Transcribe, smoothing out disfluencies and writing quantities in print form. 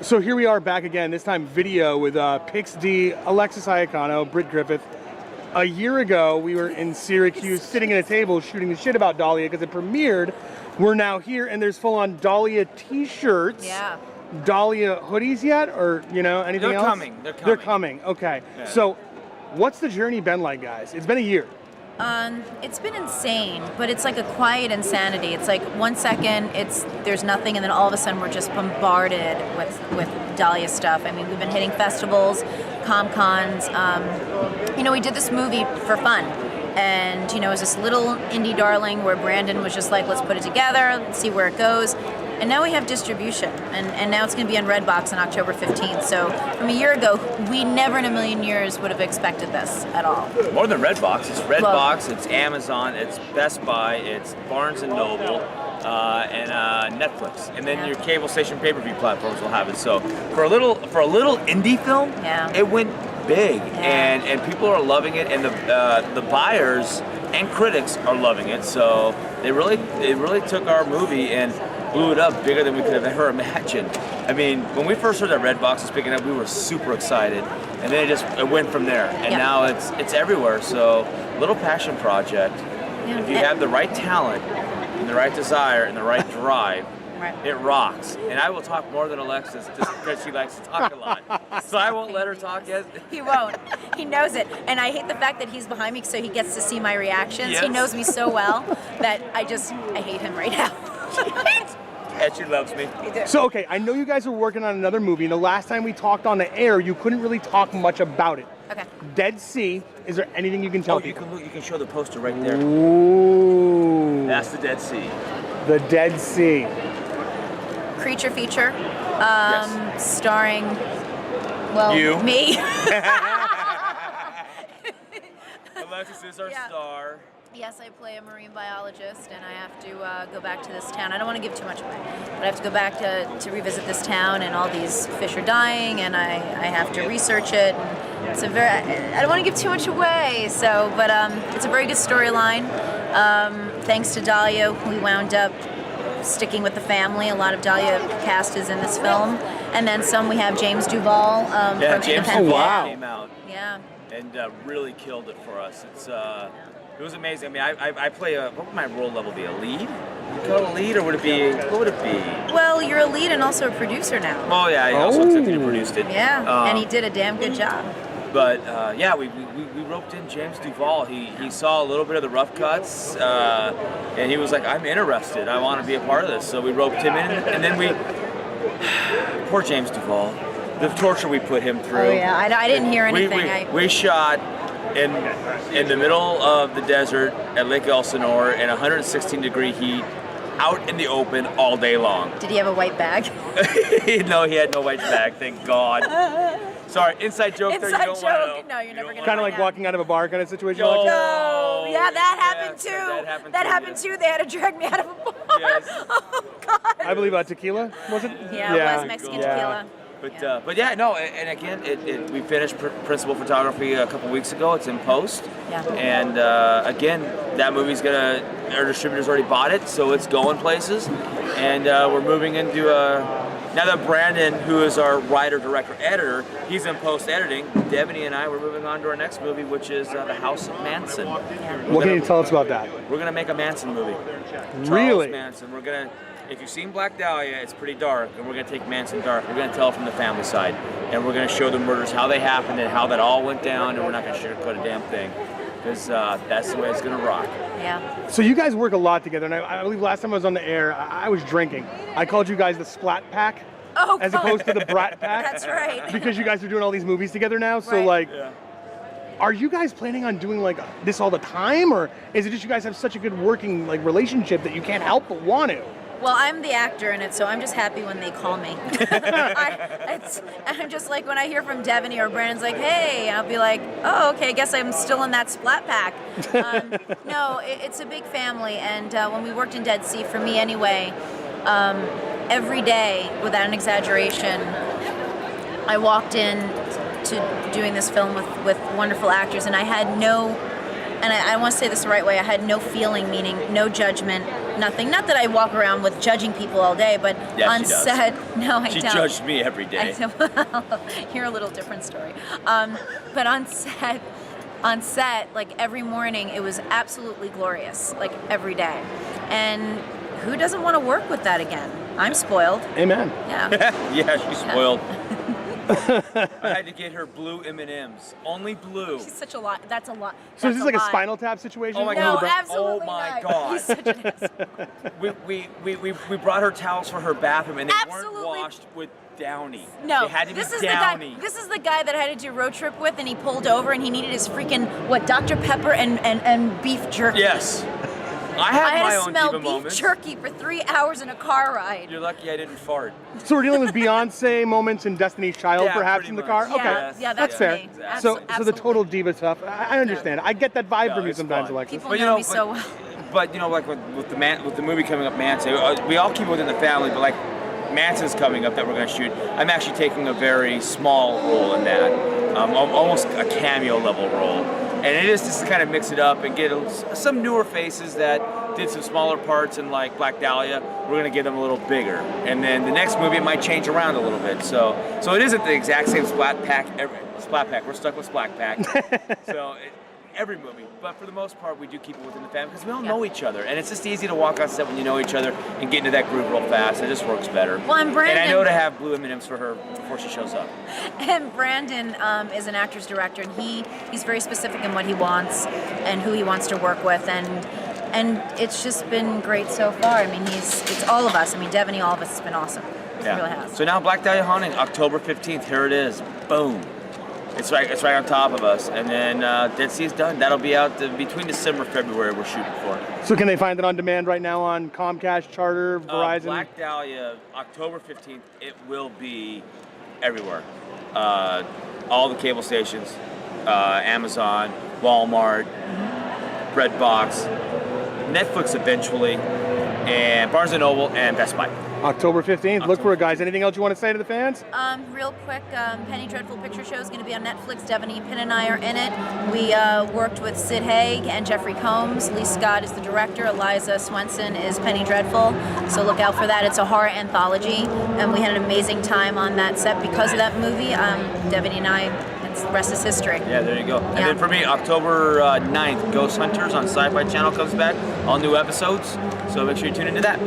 So here we are back again, this time video with Pix D, Alexis Iacono, Britt Griffith. A year ago, we were in Syracuse sitting at a table shooting the shit about Dahlia because it premiered. We're now here and there's full-on Dahlia t-shirts. Yeah. Dahlia hoodies yet, or anything else? They're coming. Okay. Yeah. So, what's the journey been like, guys? It's been a year. It's been insane, but it's like a quiet insanity. It's like 1 second there's nothing, and then all of a sudden we're just bombarded with Dahlia stuff. I mean, we've been hitting festivals, Comic-Cons. We did this movie for fun. And, it was this little indie darling where Brandon was just like, let's put it together, let's see where it goes. And now we have distribution, and now it's going to be on Redbox on October 15th. So from a year ago, we never in a million years would have expected this at all. More than Redbox. It's Redbox, it's Amazon, it's Best Buy, it's Barnes & Noble, and Netflix. And then your cable station pay-per-view platforms will have it. So for a little indie film, it went big, and people are loving it, and the buyers and critics are loving it. So they really took our movie and blew it up bigger than we could have ever imagined. I mean, when we first heard that Redbox was picking up, we were super excited, and then it went from there. And now it's everywhere. So, little passion project. Yeah. If you have the right talent, and the right desire, and the right drive, it rocks. And I will talk more than Alexis just because she likes to talk a lot. So I won't let her talk yet. He won't. He knows it. And I hate the fact that he's behind me so he gets to see my reactions. Yes. He knows me so well that I hate him right now. And she loves me. So, okay, I know you guys are working on another movie, and the last time we talked on the air, you couldn't really talk much about it. Okay. Dead Sea, is there anything you can tell people? You can show the poster right there. Ooh. That's the Dead Sea. The Dead Sea. Creature feature, yes. Starring, you. Me. Alexis is our star. Yes, I play a marine biologist, and I have to go back to this town. I don't want to give too much away, but I have to go back to revisit this town, and all these fish are dying, and I have to research it. And it's I don't want to give too much away, but it's a very good storyline. Thanks to Dahlia, we wound up sticking with the family. A lot of Dahlia cast is in this film, and then some. We have James Duval from James Duval came out. Yeah. And really killed it for us. It was amazing. I mean, I play what would my role level be? A lead? You call it a lead, or what would it be? Well, you're a lead and also a producer now. Oh yeah, he also executive produced it. Yeah, and he did a damn good job. But we roped in James Duval. He saw a little bit of the rough cuts, and he was like, I'm interested. I want to be a part of this. So we roped him in, and then poor James Duval, the torture we put him through. Oh yeah, I didn't hear anything. We shot in the middle of the desert at Lake Elsinore in 116-degree heat, out in the open all day long. Did he have a white bag? No, he had no white bag, thank God. Sorry, inside joke there, you don't want to know. No, you're never going to kind of like walking out of a bar kind of situation? No. Yeah, that happened too. That happened too. They had to drag me out of a bar. Yes. Oh, God. I believe tequila, was it? Yeah, it was Mexican tequila. But and again, we finished principal photography a couple weeks ago. It's in post. Yeah. And again, that movie's our distributor's already bought it, so it's going places. And we're moving into now that Brandon, who is our writer, director, editor, he's in post editing. Devaney and I, we're moving on to our next movie, which is The House of Manson. Yeah. What can you tell us about that? We're gonna make a Manson movie. Really? Charles Manson. If you've seen Black Dahlia, it's pretty dark, and we're going to take Manson dark. We're going to tell it from the family side, and we're going to show the murders, how they happened, and how that all went down, and we're not going to sugarcoat a damn thing, because that's the way it's going to rock. Yeah. So you guys work a lot together, and I believe last time I was on the air, I was drinking. I called you guys the Splat Pack, as opposed to the Brat Pack. That's right. Because you guys are doing all these movies together now, so are you guys planning on doing this all the time, or is it just you guys have such a good working relationship that you can't help but want to? Well, I'm the actor in it, so I'm just happy when they call me. I'm just like, when I hear from Devaney or Brandon's like, hey, I'll be like, oh, okay, I guess I'm still in that Splat Pack. No, it's a big family, and when we worked in Dead Sea, for me anyway, every day, without an exaggeration, I walked in to doing this film with wonderful actors, and I had no and I want to say this the right way, I had no feeling, meaning no judgment, nothing. Not that I walk around with judging people all day, but Yeah, on she does. set, no, I She don't. judged me every day. You're a little different story. But on set, like every morning, it was absolutely glorious, like every day. And who doesn't want to work with that again? I'm spoiled. Amen. Yeah. Yeah, she's spoiled. I had to get her blue M&Ms. Only blue. She's such a lot. That's a lot. So is this like a lot. Spinal Tap situation? Oh my No, God. absolutely Oh my not. God. He's such an asshole. We brought her towels for her bathroom and they Absolutely. weren't washed with Downy. No, They had to this be is Downy. the guy. This is the guy that I had to do road trip with, and he pulled over, and he needed his freaking Dr. Pepper and beef jerky. Yes. I had I my had to own smell diva beef moments. jerky for 3 hours in a car ride. You're lucky I didn't fart. So we're dealing with Beyonce moments in Destiny's Child, Yeah, perhaps, pretty in the much. car? Yeah, Okay. yeah, That's fair. me. So Absolutely. the total diva stuff, I understand. I get that vibe No, from you it's sometimes, fun. Alexis. People But, you know know, me so well. But you know, like with the movie coming up, Manson, we all keep it within the family, but like Manson's coming up that we're going to shoot. I'm actually taking a very small role in that, almost a cameo level role, and it is just to kind of mix it up and get some newer faces that did some smaller parts in like Black Dahlia. We're going to give them a little bigger, and then the next movie it might change around a little bit. So it isn't the exact same Splat Pack. Splat Pack. We're stuck with Splat Pack. Every movie, but for the most part, we do keep it within the family because we all know each other, and it's just easy to walk on set when you know each other and get into that groove real fast. It just works better. Well, and Brandon, and I know to have blue M&Ms for her before she shows up. And Brandon is an actor's director, and he's very specific in what he wants and who he wants to work with, and it's just been great so far. I mean, it's all of us. I mean, Devaney, all of us, has been awesome. It really has. So now Black Dahlia Haunting, October 15th. Here it is. Boom. It's right on top of us, and then Dead Sea is done. That'll be out between December and February. We're shooting for. So can they find it on demand right now on Comcast, Charter, Verizon? Black Dahlia, October 15th. It will be everywhere. All the cable stations, Amazon, Walmart, Redbox, Netflix eventually, and Barnes & Noble and Best Buy. October 15th. Look for it, guys. Anything else you want to say to the fans? Real quick, Penny Dreadful Picture Show is going to be on Netflix. Devaney, Penn, and I are in it. We worked with Sid Haig and Jeffrey Combs. Lee Scott is the director. Eliza Swenson is Penny Dreadful. So look out for that. It's a horror anthology, and we had an amazing time on that set because of that movie. Devaney and I, the rest is history. Yeah, there you go. Yeah. And then for me, October 9th, Ghost Hunters on Sci-Fi Channel comes back. All new episodes. So make sure you tune into that.